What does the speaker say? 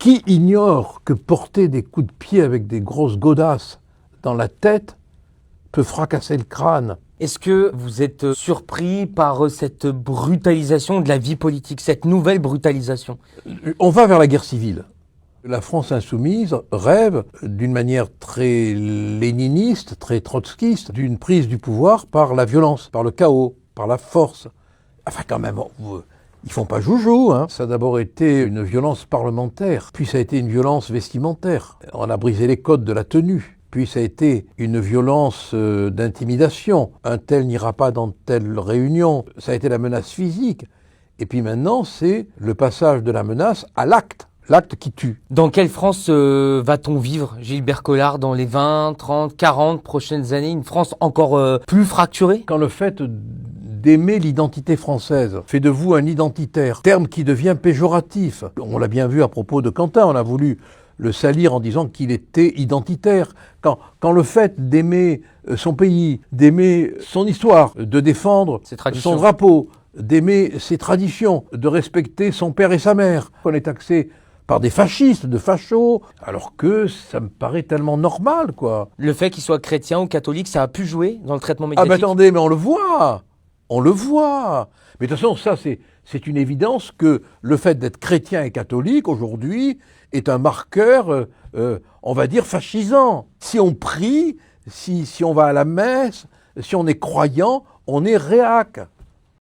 Qui ignore que porter des coups de pied avec des grosses godasses dans la tête peut fracasser le crâne? Est-ce que vous êtes surpris par cette brutalisation de la vie politique, cette nouvelle brutalisation? On va vers la guerre civile. La France insoumise rêve d'une manière très léniniste, très trotskiste, d'une prise du pouvoir par la violence, par le chaos, par la force. Enfin quand même, ils font pas joujou, hein. Ça a d'abord été une violence parlementaire, puis ça a été une violence vestimentaire. On a brisé les codes de la tenue. Puis ça a été une violence d'intimidation. Un tel n'ira pas dans telle réunion. Ça a été la menace physique. Et puis maintenant, c'est le passage de la menace à l'acte. L'acte qui tue. Dans quelle France va-t-on vivre, Gilbert Collard, dans les 20, 30, 40 prochaines années? Une France encore plus fracturée? Quand le fait d'aimer l'identité française fait de vous un identitaire, terme qui devient péjoratif. On l'a bien vu à propos de Quentin, on a voulu le salir en disant qu'il était identitaire. Quand le fait d'aimer son pays, d'aimer son histoire, de défendre son drapeau, d'aimer ses traditions, de respecter son père et sa mère, on est taxé par des fascistes, de fachos, alors que ça me paraît tellement normal, quoi. Le fait qu'il soit chrétien ou catholique, ça a pu jouer dans le traitement médiatique? Ah ben attendez, mais on le voit. Mais de toute façon, ça c'est une évidence que le fait d'être chrétien et catholique aujourd'hui est un marqueur, on va dire, fascisant. Si on prie, si on va à la messe, si on est croyant, on est réac.